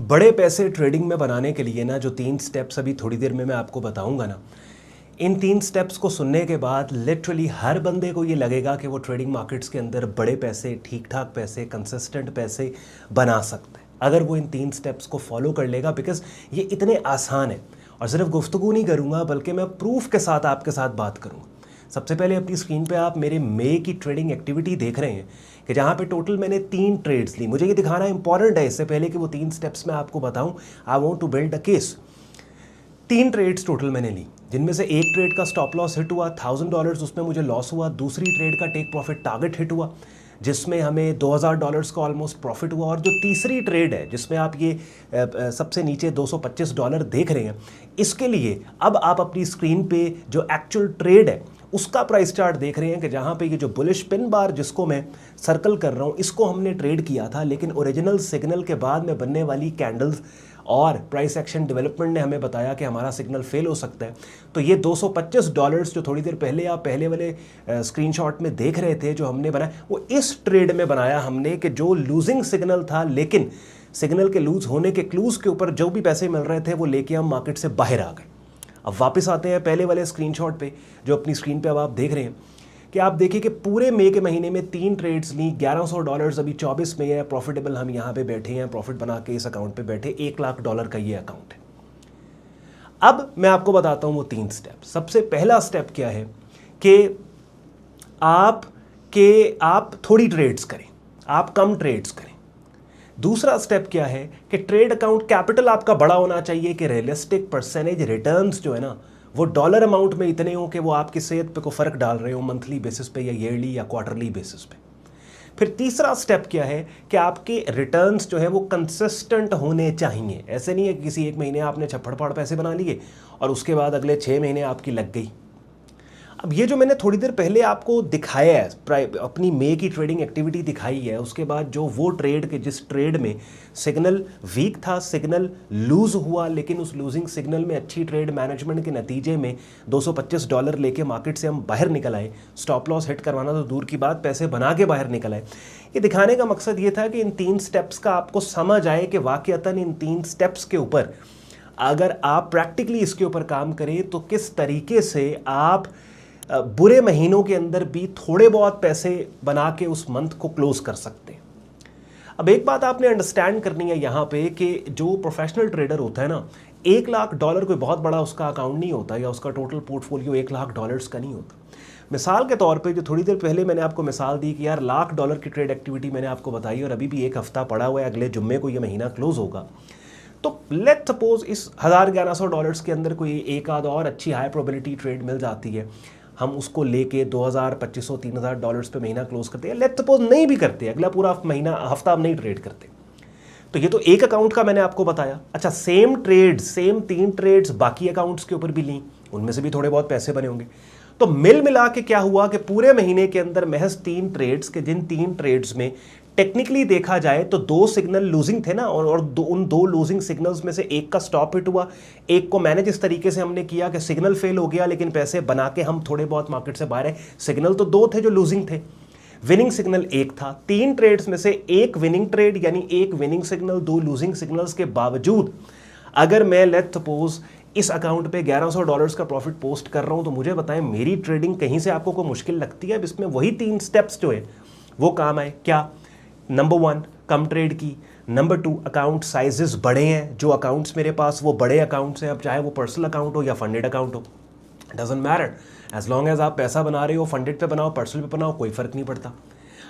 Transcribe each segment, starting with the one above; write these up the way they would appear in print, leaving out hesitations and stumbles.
बड़े पैसे ट्रेडिंग में बनाने के लिए ना जो 3 स्टेप्स अभी थोड़ी देर में मैं आपको बताऊंगा ना, इन 3 स्टेप्स को सुनने के बाद लिटरली हर बंदे को ये लगेगा कि वो ट्रेडिंग मार्केट्स के अंदर बड़े पैसे, ठीक ठाक पैसे, कंसिस्टेंट पैसे बना सकता है अगर वो इन 3 स्टेप्स को फॉलो कर लेगा। बिकॉज ये इतने आसान है और सिर्फ गुफ्तगू नहीं करूँगा बल्कि मैं प्रूफ के साथ आपके साथ बात करूँगा। सबसे पहले अपनी स्क्रीन पे आप मेरे मे की ट्रेडिंग एक्टिविटी देख रहे हैं कि जहाँ पे टोटल मैंने 3 ट्रेड्स ली। मुझे ये दिखाना इंपॉर्टेंट है, इससे पहले कि वो 3 स्टेप्स मैं आपको बताऊं, I want to build a case. 3 trades total मैंने ली, जिनमें से एक ट्रेड का स्टॉप लॉस हिट हुआ $1000, उसमें मुझे लॉस हुआ। दूसरी ट्रेड का टेक प्रॉफिट टारगेट हिट हुआ जिसमें हमें $2000 का ऑलमोस्ट प्रॉफिट हुआ। और जो तीसरी ट्रेड है जिसमें आप ये सबसे नीचे $225 देख रहे हैं, इसके लिए अब आप अपनी स्क्रीन पे जो एक्चुअल ट्रेड है उसका प्राइस चार्ट देख रहे हैं कि जहाँ पे ये जो बुलिश पिन बार जिसको मैं सर्कल कर रहा हूँ, इसको हमने ट्रेड किया था, लेकिन ओरिजिनल सिग्नल के बाद में बनने वाली कैंडल्स और प्राइस एक्शन डेवलपमेंट ने हमें बताया कि हमारा सिग्नल फेल हो सकता है। तो ये $225 जो थोड़ी देर पहले आप पहले वाले स्क्रीनशॉट में देख रहे थे जो हमने बनाया, वो इस ट्रेड में बनाया हमने कि जो लूजिंग सिग्नल था, लेकिन सिग्नल के लूज होने के क्लूज के ऊपर जो भी पैसे मिल रहे थे वो लेके हम मार्केट से बाहर आ गए। अब वापस आते हैं पहले वाले स्क्रीनशॉट पे जो अपनी स्क्रीन पे अब आप देख रहे हैं कि आप देखिए कि पूरे मई के महीने में 3 ट्रेड्स ली, $1100 अभी 24 में है प्रॉफिटेबल। हम यहाँ पे बैठे हैं, प्रॉफिट बना के इस अकाउंट पे बैठे, $1,00,000 का ये अकाउंट है। अब मैं आपको बताता हूँ वो 3 स्टेप। सबसे पहला स्टेप क्या है कि आप थोड़ी ट्रेड्स करें, आप कम ट्रेड्स करें। दूसरा स्टेप क्या है कि ट्रेड अकाउंट कैपिटल आपका बड़ा होना चाहिए कि रियलिस्टिक परसेंटेज रिटर्न्स जो है ना वो डॉलर अमाउंट में इतने हो कि वो आपकी सेहत पे को फ़र्क डाल रहे हो मंथली बेसिस पे या ईयरली या क्वार्टरली बेसिस पे। फिर तीसरा स्टेप क्या है कि आपके रिटर्न्स जो है वो कंसिस्टेंट होने चाहिए। ऐसे नहीं है कि किसी एक महीने आपने छप्पड़ फाड़ पैसे बना लिए और उसके बाद अगले 6 महीने आपकी लग गई। अब ये जो मैंने थोड़ी देर पहले आपको दिखाया है, अपनी मे की ट्रेडिंग एक्टिविटी दिखाई है, उसके बाद जो वो ट्रेड के जिस ट्रेड में सिग्नल वीक था, सिग्नल लूज हुआ, लेकिन उस लूजिंग सिग्नल में अच्छी ट्रेड मैनेजमेंट के नतीजे में $225 लेके मार्केट से हम बाहर निकल आए। स्टॉप लॉस हिट करवाना तो दूर की बात, पैसे बना के बाहर निकल आए। ये दिखाने का मकसद ये था कि इन 3 स्टेप्स का आपको समझ आए कि वाकईतन इन 3 स्टेप्स के ऊपर अगर आप प्रैक्टिकली इसके ऊपर काम करें तो किस तरीके से आप बुरे महीनों के अंदर भी थोड़े बहुत पैसे बना के उस मंथ को क्लोज कर सकते हैं। अब एक बात आपने अंडरस्टैंड करनी है यहाँ पे कि जो प्रोफेशनल ट्रेडर होता है ना, $1,00,000 कोई बहुत बड़ा उसका अकाउंट नहीं होता या उसका टोटल पोर्टफोलियो $1,00,000 का नहीं होता। मिसाल के तौर पे जो थोड़ी देर पहले मैंने आपको मिसाल दी कि यार $1,00,000 की ट्रेड एक्टिविटी मैंने आपको बताई और अभी भी एक हफ्ता पड़ा हुआ है, अगले जुम्मे को ये महीना क्लोज होगा। तो लेट्स सपोज इस $1,000-$1,100 के अंदर कोई एक आध और अच्छी हाई प्रोबेबिलिटी ट्रेड मिल जाती है, हम उसको लेके $2,000-$2,500-$3,000 पे महीना क्लोज करते हैं। लेट्स सपोज नहीं भी करते, अगला पूरा महीना हफ्ता हम नहीं ट्रेड करते, तो ये तो एक अकाउंट का मैंने आपको बताया। अच्छा, सेम 3 ट्रेड्स बाकी अकाउंट्स के ऊपर भी ली, उनमें से भी थोड़े बहुत पैसे बने होंगे। तो मिल मिला के क्या हुआ कि पूरे महीने के अंदर महज 3 ट्रेड्स के, जिन 3 ट्रेड्स में टेक्निकली देखा जाए तो 2 सिग्नल लूजिंग थे ना, और उन 2 लूजिंग सिग्नल्स में से एक का स्टॉप हिट हुआ, एक को मैनेज इस तरीके से हमने किया कि सिग्नल फेल हो गया लेकिन पैसे बना के हम थोड़े बहुत मार्केट से बाहर आए। सिग्नल तो 2 थे जो लूजिंग थे, विनिंग सिग्नल 1 था। 3 ट्रेड्स में से एक विनिंग ट्रेड यानी एक विनिंग सिग्नल, 2 लूजिंग सिग्नल्स के बावजूद अगर मैं लेट्स सपोज इस अकाउंट पे $1,100 का प्रॉफिट पोस्ट कर रहा हूं, तो मुझे बताएं मेरी ट्रेडिंग कहीं से आपको कोई मुश्किल लगती है? अब इसमें वही 3 स्टेप्स जो है वो काम आए। क्या? नंबर 1 कम ट्रेड की, नंबर 2 अकाउंट साइजेस बड़े हैं, जो अकाउंट्स मेरे पास वो बड़े अकाउंट्स हैं, अब चाहे वो पर्सनल अकाउंट हो या फंडेड अकाउंट हो, doesn't matter, as long as आप पैसा बना रहे हो, फंडेड पे बनाओ पर्सनल पे बनाओ, कोई फर्क नहीं पड़ता।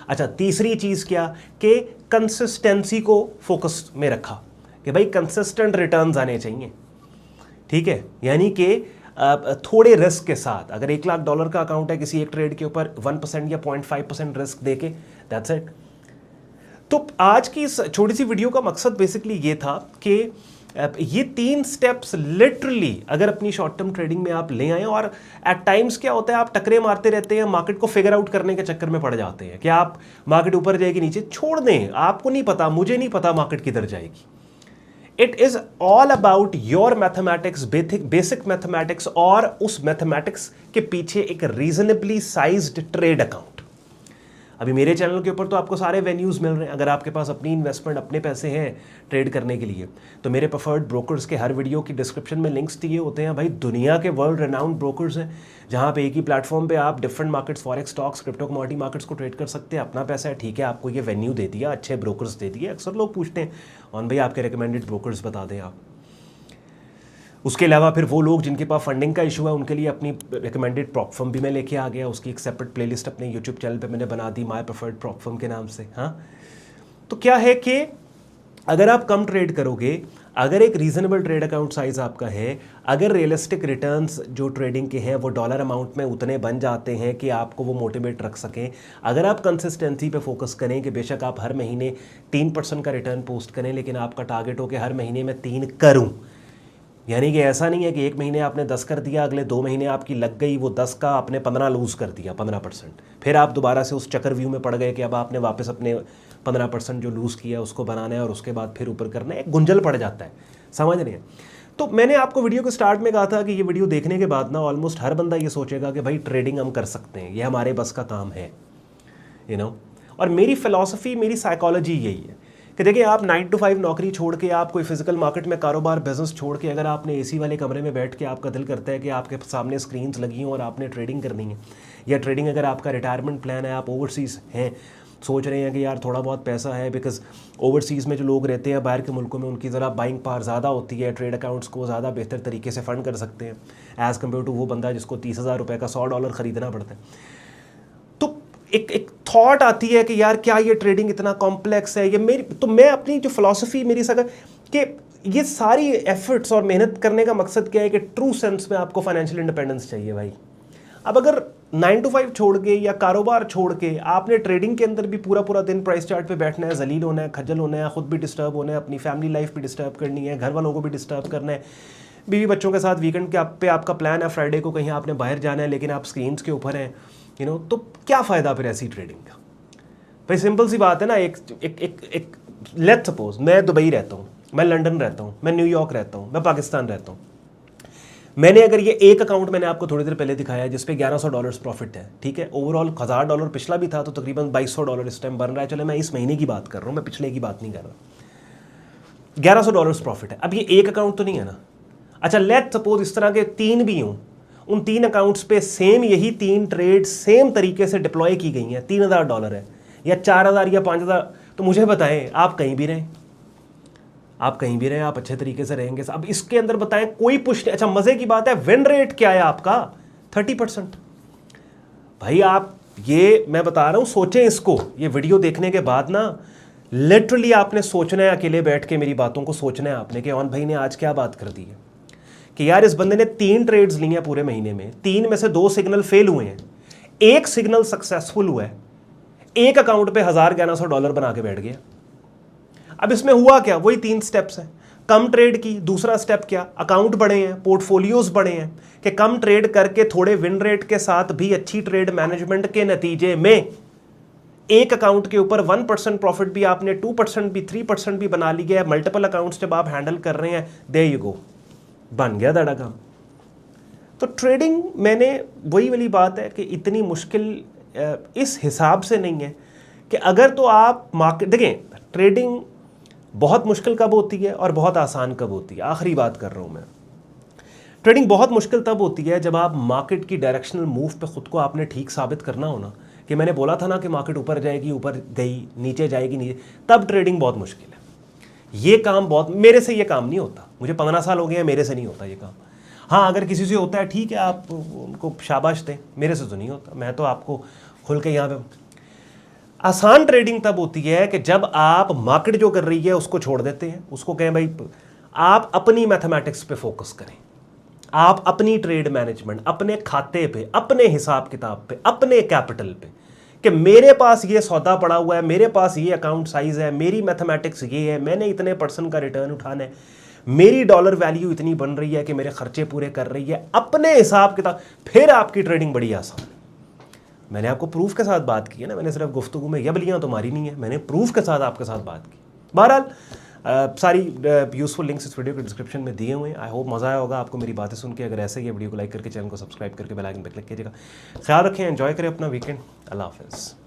अच्छा, तीसरी चीज़ क्या कि कंसिस्टेंसी को फोकस में रखा कि भाई कंसिस्टेंट रिटर्न्स आने चाहिए, ठीक है, यानी कि थोड़े रिस्क के साथ। अगर $1,00,000 का अकाउंट है, किसी एक ट्रेड के ऊपर 1% या 0.5% रिस्क देके, दैट्स इट। तो आज की इस छोटी सी वीडियो का मकसद बेसिकली ये था कि ये 3 स्टेप्स लिटरली अगर अपनी शॉर्ट टर्म ट्रेडिंग में आप ले आए, और एट टाइम्स क्या होता है आप टकरे मारते रहते हैं, मार्केट को फिगर आउट करने के चक्कर में पड़ जाते हैं कि आप मार्केट ऊपर जाएगी नीचे, छोड़ दें, आपको नहीं पता, मुझे नहीं पता मार्केट किधर जाएगी। It is all about your mathematics, basic mathematics, और उस मैथमेटिक्स के पीछे एक रीजनेबली साइज्ड ट्रेड अकाउंट। अभी मेरे चैनल के ऊपर तो आपको सारे वेन्यूज़ मिल रहे हैं। अगर आपके पास अपनी इन्वेस्टमेंट, अपने पैसे हैं ट्रेड करने के लिए, तो मेरे प्रेफर्ड ब्रोकर्स के हर वीडियो की डिस्क्रिप्शन में लिंक्स दिए होते हैं। भाई दुनिया के वर्ल्ड रेनाउंड ब्रोकर्स हैं, जहाँ पे एक ही प्लेटफॉर्म पे आप different markets, forex, stocks, crypto commodity markets को ट्रेड कर सकते हैं। अपना पैसा है, ठीक है, आपको ये वेन्यू दे दिया, अच्छे ब्रोकर्स दे दिए। अक्सर लोग पूछते हैं और भाई आपके रिकमेंडेड ब्रोकर्स बता दें आप। उसके अलावा फिर वो लोग जिनके पास फंडिंग का इशू है, उनके लिए अपनी रिकमेंडेड प्रॉप फर्म भी मैं लेके आ गया। उसकी एक सेपरेट प्लेलिस्ट अपने यूट्यूब चैनल पे मैंने बना दी, माय प्रेफर्ड प्रॉप फर्म के नाम से। हाँ, तो क्या है कि अगर आप कम ट्रेड करोगे, अगर एक रीजनेबल ट्रेड अकाउंट साइज आपका है, अगर रियलिस्टिक रिटर्न्स जो ट्रेडिंग के हैं वो डॉलर अमाउंट में उतने बन जाते हैं कि आपको वो मोटिवेट रख सकें, अगर आप कंसिस्टेंसी पे फोकस करें कि बेशक आप हर महीने 3% का रिटर्न पोस्ट करें, लेकिन आपका टारगेट हो कि हर महीने में 3 करूं, यानी कि ऐसा नहीं है कि एक महीने आपने 10 कर दिया, अगले 2 महीने आपकी लग गई, वो 10 का आपने 15 लूज़ कर दिया, 15%, फिर आप दोबारा से उस चक्कर व्यू में पड़ गए कि अब आपने वापस अपने 15% जो लूज़ किया उसको बनाना है और उसके बाद फिर ऊपर करना है, एक गुंजल पड़ जाता है, समझ रहे हैं। तो मैंने आपको वीडियो के स्टार्ट में कहा था कि ये वीडियो देखने के बाद ना ऑलमोस्ट हर बंदा ये सोचेगा कि भाई ट्रेडिंग हम कर सकते हैं, ये हमारे बस का काम है, यू नो। और मेरी फ़िलॉसफी, मेरी साइकोलॉजी यही है कि देखिए, आप 9 to 5 नौकरी छोड़ के, आप कोई फिजिकल मार्केट में कारोबार, बिजनेस छोड़ के, अगर आपने एसी वाले कमरे में बैठ के आपका दिल करता है कि आपके सामने स्क्रीन्स लगी हों और आपने ट्रेडिंग करनी है, या ट्रेडिंग अगर आपका रिटायरमेंट प्लान है, आप ओवरसीज़ हैं, सोच रहे हैं कि यार थोड़ा बहुत पैसा है, बिकॉज ओवरसीज़ में जो लोग रहते हैं बाहर के मुल्कों में, उनकी ज़रा बाइंग पावर ज़्यादा होती है, ट्रेड अकाउंट्स को ज़्यादा बेहतर तरीके से फ़ंड कर सकते हैं एज़ कम्पेयर टू वो बंदा जिसको 30,000 रुपये का $100 ख़रीदना पड़ता है। तो एक थॉट आती है कि यार क्या ये ट्रेडिंग इतना कॉम्प्लेक्स है, ये मेरी, तो मैं अपनी जो फ़िलासफ़ी मेरी सगर कि ये सारी एफर्ट्स और मेहनत करने का मकसद क्या है कि ट्रू सेंस में आपको फाइनेंशियल इंडिपेंडेंस चाहिए भाई। अब अगर 9 to 5 छोड़ के या कारोबार छोड़ के आपने ट्रेडिंग के अंदर भी पूरा दिन प्राइस चार्ट पे बैठना है, जलील होना है, खज्जल होना है, ख़ुद भी डिस्टर्ब होना है, अपनी फैमिली लाइफ भी डिस्टर्ब करनी है, घर वालों को भी डिस्टर्ब करना है, बीवी बच्चों के साथ वीकेंड के पे आपका प्लान है, फ्राइडे को कहीं आपने बाहर जाना है, लेकिन आप स्क्रीन्स के ऊपर हैं, यू नो, तो क्या फ़ायदा फिर ऐसी ट्रेडिंग का। भाई सिंपल सी बात है ना, एक लेट्स सपोज मैं दुबई रहता हूँ, मैं लंदन रहता हूँ, मैं न्यूयॉर्क रहता हूँ, मैं पाकिस्तान रहता हूँ। मैंने अगर ये एक अकाउंट मैंने आपको थोड़ी देर पहले दिखाया जिस पे $1100 प्रॉफिट है, ठीक है, ओवरऑल $1000 पिछला भी था, तो तकरीबन $2200 इस टाइम बन रहा है। चले मैं इस महीने की बात कर रहा हूँ, मैं पिछले की बात नहीं कर रहा। $1100 प्रॉफिट है। अब ये एक अकाउंट तो नहीं है ना। अच्छा, लेट सपोज इस तरह के 3 भी हों, उन 3 अकाउंट्स पे सेम यही 3 ट्रेड सेम तरीके से डिप्लॉय की गई हैं, $3000 है या 4000 या 5000, तो मुझे बताएं आप कहीं भी रहें, आप कहीं भी रहें, आप अच्छे तरीके से रहेंगे। अब इसके अंदर बताएं कोई पुश नहीं। अच्छा, मजे की बात है, विन रेट क्या है आपका? 30%। भाई आप, ये मैं बता रहा हूं, सोचें इसको, ये वीडियो देखने के बाद ना लिटरली आपने सोचना है, अकेले बैठ के मेरी बातों को सोचना है आपने कि ऑन भाई ने आज क्या बात कर दी है कि यार इस बंदे ने 3 ट्रेड्स ली हैं पूरे महीने में, 3 में से 2 सिग्नल फेल हुए हैं, 1 सिग्नल सक्सेसफुल हुआ है, एक अकाउंट पे $1100 बना के बैठ गया। अब इसमें हुआ क्या? वही 3 स्टेप्स हैं। कम ट्रेड की, दूसरा स्टेप क्या, अकाउंट बड़े हैं, पोर्टफोलियोज बड़े हैं, कि कम ट्रेड करके थोड़े विन रेट के साथ भी अच्छी ट्रेड मैनेजमेंट के नतीजे में एक अकाउंट के ऊपर 1% प्रॉफिट भी आपने 2% भी 3% भी बना लिया है। मल्टीपल अकाउंट्स जब आप हैंडल कर रहे हैं, देयर यू गो, बन गया दाड़ा काम। तो ट्रेडिंग, मैंने वही वाली बात है कि इतनी मुश्किल इस हिसाब से नहीं है कि अगर तो आप मार्केट देखें, ट्रेडिंग बहुत मुश्किल कब होती है और बहुत आसान कब होती है। आखिरी बात कर रहा हूँ मैं, ट्रेडिंग बहुत मुश्किल तब होती है जब आप मार्केट की डायरेक्शनल मूव पे खुद को आपने ठीक साबित करना हो ना, कि मैंने बोला था ना कि मार्केट ऊपर जाएगी, ऊपर गई, नीचे जाएगी, नीचे, तब ट्रेडिंग बहुत मुश्किल है। ये काम बहुत, मेरे से ये काम नहीं होता, मुझे 15 साल हो गए हैं, मेरे से नहीं होता ये काम। हाँ, अगर किसी से होता है ठीक है, आप उनको शाबाश दें, मेरे से तो नहीं होता। मैं तो आपको खुल के यहाँ पे, आसान ट्रेडिंग तब होती है कि जब आप मार्केट जो कर रही है उसको छोड़ देते हैं, उसको कहें भाई आप अपनी मैथमेटिक्स पे फोकस करें, आप अपनी ट्रेड मैनेजमेंट, अपने खाते पे, अपने हिसाब किताब पे, अपने कैपिटल पे, कि मेरे पास ये सौदा पड़ा हुआ है, मेरे पास ये अकाउंट साइज है, मेरी मैथमेटिक्स ये है, मैंने इतने % का रिटर्न उठाना है, मेरी डॉलर वैल्यू इतनी बन रही है कि मेरे खर्चे पूरे कर रही है, अपने हिसाब किताब, फिर आपकी ट्रेडिंग बड़ी आसान। मैंने आपको प्रूफ के साथ बात की है ना, मैंने सिर्फ गुफ्तगू में यबलियाँ तो मारी नहीं है, मैंने प्रूफ के साथ आपके साथ बात की। बहरहाल सारी यूज़फुल लिंक्स इस वीडियो के डिस्क्रिप्शन में दिए हुए हैं। आई होप मज़ा आया होगा आपको मेरी बातें सुन के। अगर ऐसे ही वीडियो को लाइक करके, चैनल को सब्सक्राइब करके बेल आइकन पर क्लिक कीजिएगा। ख्याल रखें, एंजॉय करें अपना वीकेंड। अल्लाह हाफ़िज़।